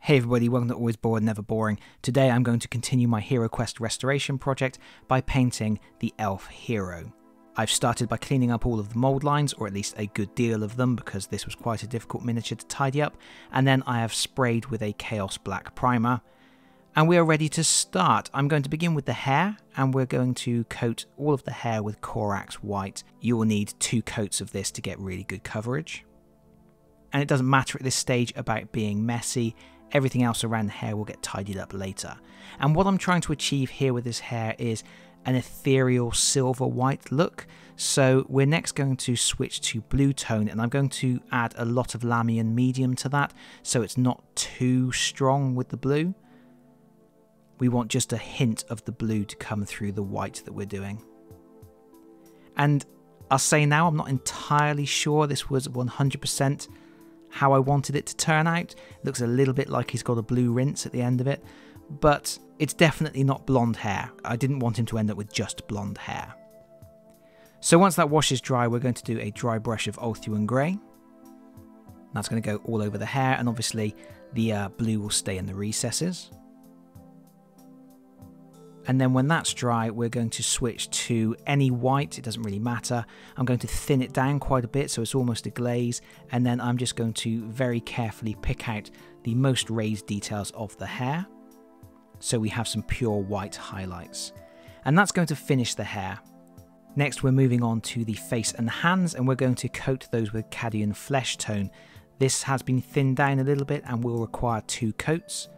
Hey everybody, welcome to Always Bored, Never Boring. Today I'm going to continue my HeroQuest restoration project by painting the elf hero. I've started by cleaning up all of the mould lines, or at least a good deal of them, because this was quite a difficult miniature to tidy up, and then I have sprayed with a Chaos Black primer. And we are ready to start. I'm going to begin with the hair, and we're going to coat all of the hair with corax white. You will need 2 coats of this to get really good coverage. And it doesn't matter at this stage about being messy. Everything else around the hair will get tidied up later. And what I'm trying to achieve here with this hair is an ethereal silver white look. So we're next going to switch to blue tone, and I'm going to add a lot of lamy and medium to that, so it's not too strong with the blue. We want just a hint of the blue to come through the white that we're doing. And I'll say now, I'm not entirely sure this was 100% how I wanted it to turn out. It looks a little bit like he's got a blue rinse at the end of it, but it's definitely not blonde hair. I didn't want him to end up with just blonde hair. So once that wash is dry, we're going to do a dry brush of Ulthuan Grey. That's going to go all over the hair, and obviously the blue will stay in the recesses. And then when that's dry, we're going to switch to any white. It doesn't really matter. I'm going to thin it down quite a bit so it's almost a glaze, and then I'm just going to very carefully pick out the most raised details of the hair, so we have some pure white highlights. And that's going to finish the hair. Next, we're moving on to the face and the hands, and we're going to coat those with cadmium flesh tone. This has been thinned down a little bit and will require 2 coats.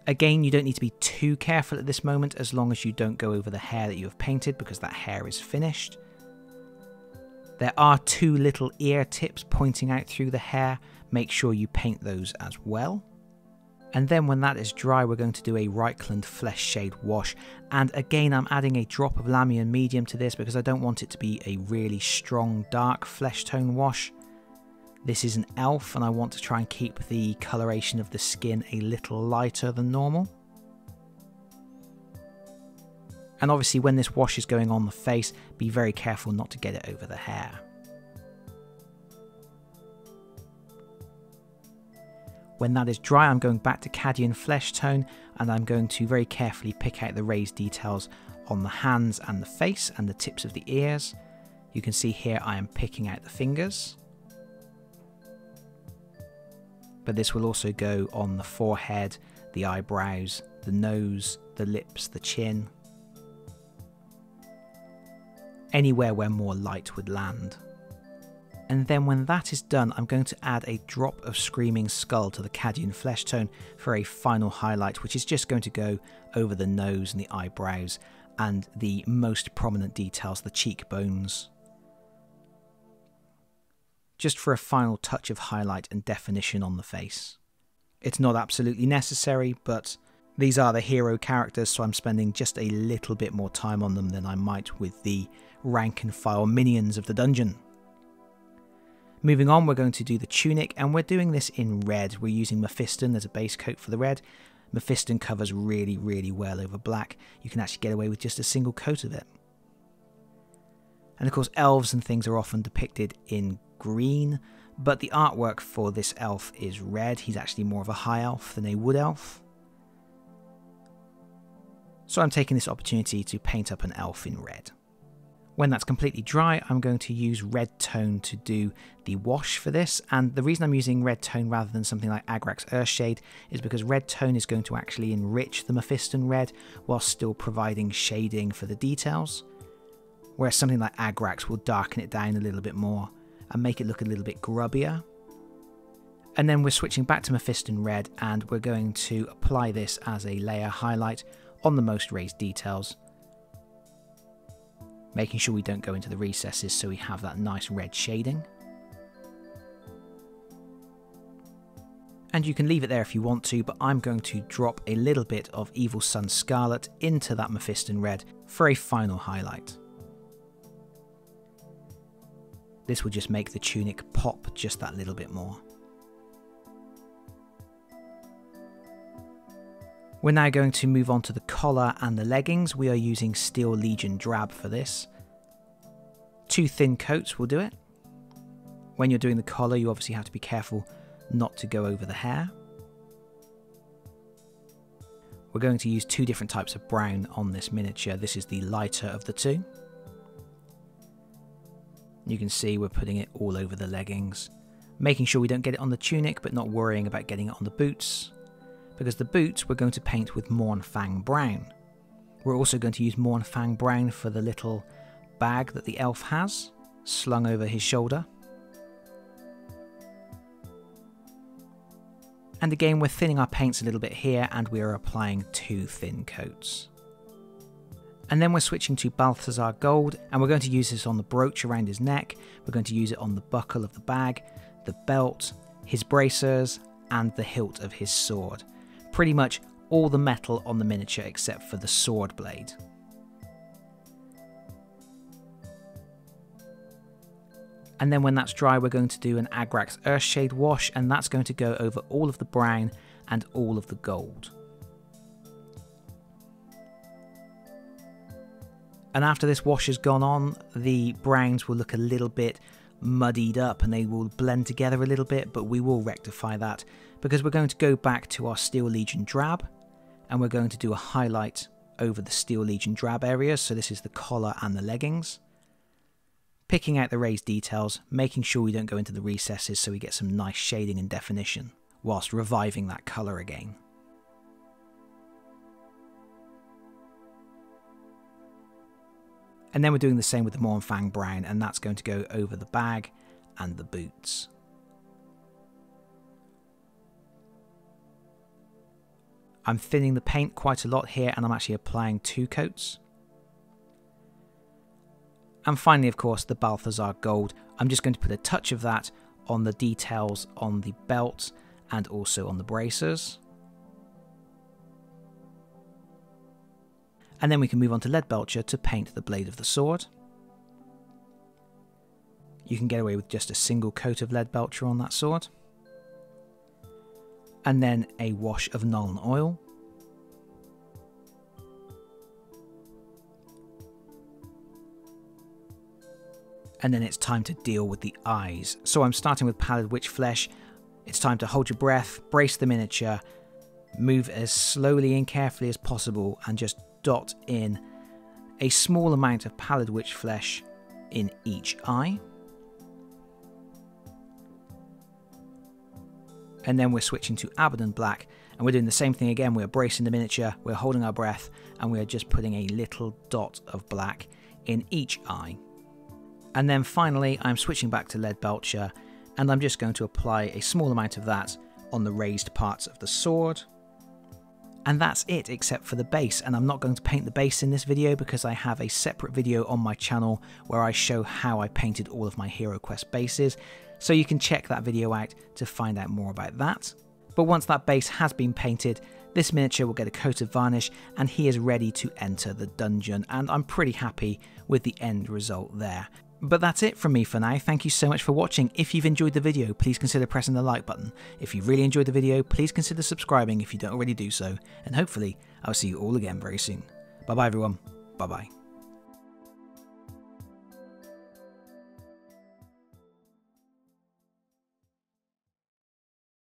Again, you don't need to be too careful at this moment as long as you don't go over the hair that you have painted, because that hair is finished. There are 2 little ear tips pointing out through the hair. Make sure you paint those as well. And then when that is dry, we're going to do a Reichland flesh shade wash. And again, I'm adding a drop of lamy and medium to this because I don't want it to be a really strong dark flesh tone wash. This is an elf, and I want to try and keep the coloration of the skin a little lighter than normal. And obviously when this wash is going on the face, be very careful not to get it over the hair. When that is dry, I'm going back to cadmium flesh tone, and I'm going to very carefully pick out the raised details on the hands and the face and the tips of the ears. You can see here I am picking out the fingers. But this will also go on the forehead, the eyebrows, the nose, the lips, the chin. Anywhere where more light would land. And then when that is done, I'm going to add a drop of Screaming Skull to the cadmium flesh tone for a final highlight, which is just going to go over the nose and the eyebrows and the most prominent details, the cheekbones. Just for a final touch of highlight and definition on the face. It's not absolutely necessary, but these are the hero characters, so I'm spending just a little bit more time on them than I might with the rank and file minions of the dungeon. Moving on, we're going to do the tunic, and we're doing this in red. We're using mephiston as a base coat for the red. Mephiston covers really, really well over black. You can actually get away with just a single coat of it. And of course, elves and things are often depicted in green, but the artwork for this elf is red. He's actually more of a high elf than a wood elf. So I'm taking this opportunity to paint up an elf in red. When that's completely dry, I'm going to use red tone to do the wash for this, and the reason I'm using red tone rather than something like Agrax Earthshade is because red tone is going to actually enrich the mephiston red while still providing shading for the details, whereas something like Agrax will darken it down a little bit more and make it look a little bit grubbier. And then we're switching back to mephiston red, and we're going to apply this as a layer highlight on the most raised details, making sure we don't go into the recesses so we have that nice red shading. And you can leave it there if you want to, but I'm going to drop a little bit of Evil Sun Scarlet into that mephiston red for a final highlight. This will just make the tunic pop just that little bit more. We're now going to move on to the collar and the leggings. We are using Steel Legion Drab for this. 2 thin coats will do it. When you're doing the collar, you obviously have to be careful not to go over the hair. We're going to use two different types of brown on this miniature. This is the lighter of the two. You can see we're putting it all over the leggings, making sure we don't get it on the tunic, but not worrying about getting it on the boots, because the boots we're going to paint with Mournfang brown. We're also going to use Mournfang brown for the little bag that the elf has, slung over his shoulder. And again, we're thinning our paints a little bit here, and we are applying 2 thin coats. And then we're switching to Balthazar Gold, and we're going to use this on the brooch around his neck. We're going to use it on the buckle of the bag, the belt, his bracers, and the hilt of his sword. Pretty much all the metal on the miniature except for the sword blade. And then when that's dry, we're going to do an Agrax Earthshade wash, and that's going to go over all of the brown and all of the gold. And after this wash has gone on, the browns will look a little bit muddied up and they will blend together a little bit, but we will rectify that because we're going to go back to our Steel Legion drab, and we're going to do a highlight over the Steel Legion drab areas. So this is the collar and the leggings. Picking out the raised details, making sure we don't go into the recesses so we get some nice shading and definition, whilst reviving that colour again. And then we're doing the same with the Mournfang brown, and that's going to go over the bag and the boots. I'm thinning the paint quite a lot here, and I'm actually applying 2 coats. And finally, of course, the Balthazar Gold. I'm just going to put a touch of that on the details on the belt and also on the bracers. And then we can move on to Leadbelcher to paint the blade of the sword. You can get away with just a single coat of Leadbelcher on that sword. And then a wash of Nuln Oil. And then it's time to deal with the eyes. So I'm starting with Pallid Witch Flesh. It's time to hold your breath, brace the miniature, move as slowly and carefully as possible, and just dot in a small amount of Pallid Witch Flesh in each eye. And then we're switching to Abaddon Black, and we're doing the same thing again. We're bracing the miniature, we're holding our breath, and we're just putting a little dot of black in each eye. And then finally, I'm switching back to Leadbelcher, and I'm just going to apply a small amount of that on the raised parts of the sword. And that's it, except for the base. And I'm not going to paint the base in this video because I have a separate video on my channel where I show how I painted all of my HeroQuest bases. So you can check that video out to find out more about that. But once that base has been painted, this miniature will get a coat of varnish and he is ready to enter the dungeon. And I'm pretty happy with the end result there. But that's it from me for now. Thank you so much for watching. If you've enjoyed the video, please consider pressing the like button. If you really enjoyed the video, please consider subscribing if you don't already do so. And hopefully, I'll see you all again very soon. Bye bye everyone. Bye bye.